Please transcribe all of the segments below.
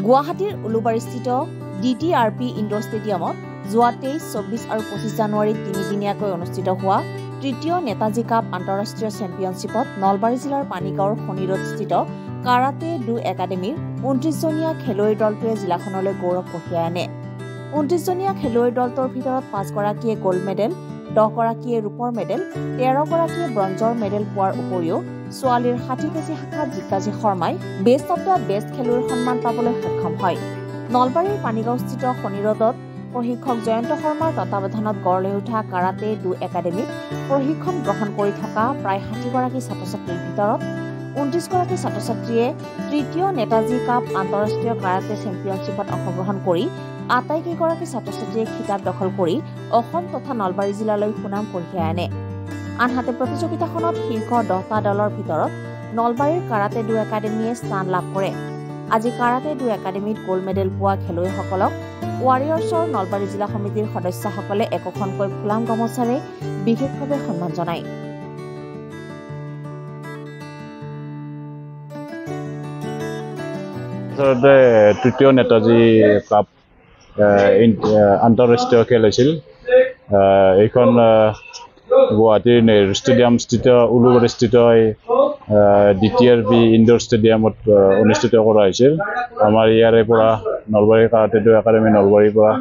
গুৱাহাটীৰ উলুবাৰীস্থিত DTRP indoor ষ্টেডিয়ামত যোৱা 23, 24 আৰু 25 জানুৱাৰীত 3 দিনীয়াকৈ অনুষ্ঠিত হোৱা তৃতীয় নেতাজী কাপ আন্তঃৰাষ্ট্ৰীয় চেম্পিয়নশ্বিপত নলবাৰী জিলাৰ পানীগাঁৱৰ খনিৰোডস্থিত কাৰাটে ডু একাডেমীৰ 29জনীয়া খেলুৱৈ দলটোৱে জিলাখনলৈ গৌৰৱ কঢ়িয়াই আনে। 29জনীয়া খেলুৱৈ দলটোৰ ভিতৰত 5গৰাকীয়ে গ'ল্ড মেডেল, 10গৰাকীয়ে ৰূপৰ মেডেল, 13গৰাকীয়ে ব্ৰঞ্জৰ মেডেল পোৱাৰ উপৰিও ছোৱালীৰ 60 কেজি শাখাত জিজ্ঞাসী শৰ্মাই বেষ্ট অৱ দ্য বেষ্ট খেলুৱৈৰ সন্মান পাবলৈ সক্ষম হয়। নলবাৰীৰ পানীগাঁওস্থিত খনিৰোডত প্ৰশিক্ষক জয়ন্ত শৰ্মাৰ তত্বাৱধানত গঢ় লৈ উঠা কাৰাটে ডু একাডেমীত প্ৰশিক্ষণ গ্ৰহণ কৰি থকা প্ৰায় 60গৰাকী ছাত্ৰ-ছাত্ৰীৰ ভিতৰত 29গৰাকী ছাত্ৰ-ছাত্ৰীয়ে তৃতীয় নেতাজী কাপ আন্তঃৰাষ্ট্ৰীয় কাৰাটে চেম্পিয়নশ্বিপত অংশগ্ৰহণ কৰি আটাইকেইগৰাকী ছাত্ৰ-ছাত্ৰীয়ে খিতাপ দখল কৰি অসম তথা নলবাৰী জিলালৈ সুনাম কঢ়িয়াই আনে। আনহাতে প্ৰতিযোগিতাখনত শীৰ্ষ 10টা দলৰ ভিতৰত নলবাৰীৰ কাৰাটে ডু একাডেমীয়ে স্থান লাভ কৰে। আজি কাৰাটে ডু একাডেমীত গ'ল্ড মেডেল পোৱা খেলুৱৈসকলক ৱাৰিয়ৰ্ছৰ নলবাৰী জিলা সমিতিৰ সদস্যসকলে একোখনকৈ ফুলাম গামোচাৰে বিশেষভাৱে সন্মান জনায়। তৃতীয় নেতাজী কাপ আন্তঃৰাষ্ট্ৰীয় খেল হৈছিল। এইখন গুৱাহাটীৰ নেহৰু ষ্টেডিয়াম স্থিত উলুবাৰীস্থিত DTRP ইনডোৰ ষ্টেডিয়ামত অনুষ্ঠিত কৰা হৈছিল। আমাৰ ইয়াৰে পৰা নলবাৰী কাৰাটে ডু একাডেমী নলবাৰীৰ পৰা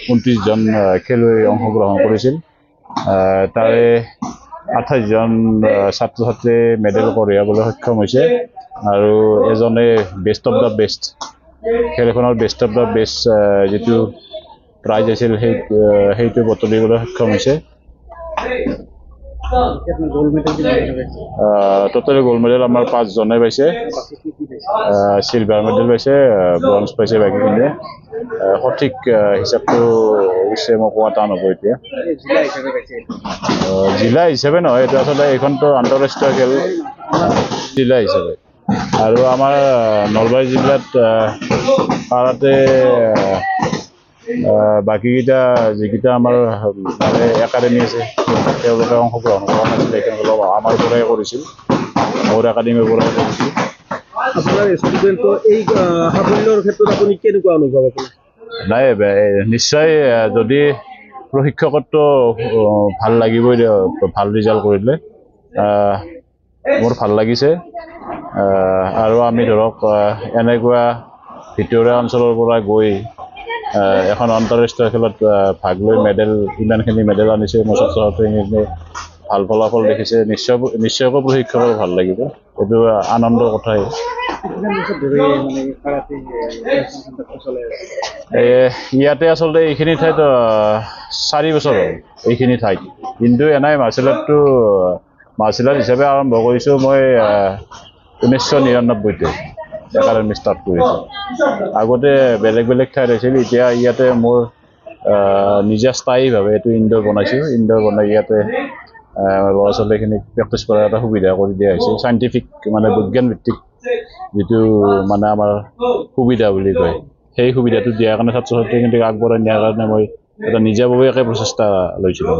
29জন খেলুৱৈ অংশগ্ৰহণ কৰিছিল। তাৰে 28জন ছাত্ৰ-ছাত্ৰীয়ে মেডেল কঢ়িয়াবলৈ সক্ষম হৈছে আৰু এজনে বেষ্ট অৱ দ্য বেষ্ট খেলখনৰ বেষ্ট অৱ দ্য বেষ্ট যিটো প্ৰাইজ আছিল সেইটো বটলিবলৈ সক্ষম হৈছে। টোটেল গ'ল্ড মেডেল আমাৰ 5জনে পাইছে, চিলভাৰ মেডেল পাইছে, ব্ৰঞ্জ পাইছে বাকীখিনিয়ে। সঠিক হিচাপটো অৱশ্যে মই কোৱা টান হ'ব এতিয়া। জিলা হিচাপে নহয়, এইটো আচলতে এইখনতো আন্তঃৰাষ্ট্ৰীয় খেল জিলা হিচাপে। আৰু আমাৰ নলবাৰী জিলাত কাৰাটে বাকীকেইটা যিকেইটা আমাৰ মানে একাডেমি আছে তেওঁলোকে অংশগ্ৰহণ কৰা নাছিলে, তেওঁলোক আমাৰ পৰাই কৰিছিল, মোৰ একাডেমীৰ পৰাই কৰিছিল। আপোনাৰ ষ্টুডেণ্টৰ এই সাফল্যৰ ক্ষেত্ৰত আপুনি কেনেকুৱা অনুভৱ কৰে? নাই, নিশ্চয় যদি প্ৰশিক্ষকতো ভাল লাগিবই, ভাল ৰিজাল্ট কৰিলে মোৰ ভাল লাগিছে। আৰু আমি ধৰক এনেকুৱা ভিতৰুৱা অঞ্চলৰ পৰা গৈ এখন আন্তঃৰাষ্ট্ৰীয় খেলত ভাগ লৈ ইমানখিনি মেডেল আনিছে, মোৰ ছাত্ৰ-ছাত্ৰীখিনিয়ে ভাল ফলাফল দেখিছে, নিশ্চয়কৈ প্ৰশিক্ষকৰ ভাল লাগিব, এইটো আনন্দৰ কথাই। ইয়াতে আচলতে এইখিনি ঠাইত 4 বছৰ হ'ল এইখিনি ঠাইত, কিন্তু এনাই মাৰ্চেল আৰ্ট হিচাপে আৰম্ভ কৰিছোঁ মই 1999তে একাডেমি ষ্টাৰ্ট কৰিছোঁ। আগতে বেলেগ বেলেগ ঠাইত হৈছিল, এতিয়া ইয়াতে মোৰ নিজে স্থায়ীভাৱে এইটো ইনডোৰ বনাইছোঁ। ইনডোৰ বনাই ইয়াতে ল'ৰা ছোৱালীখিনিক প্ৰেক্টিছ কৰাৰ এটা সুবিধা কৰি দিয়া হৈছে। চাইণ্টিফিক মানে বিজ্ঞান ভিত্তিক যিটো মানে আমাৰ সুবিধা বুলি কয়, সেই সুবিধাটো দিয়াৰ কাৰণে ছাত্ৰ-ছাত্ৰীখিনিক আগবঢ়াই নিয়াৰ কাৰণে মই এটা নিজাববীয়াকৈ প্ৰচেষ্টা লৈছিলোঁ।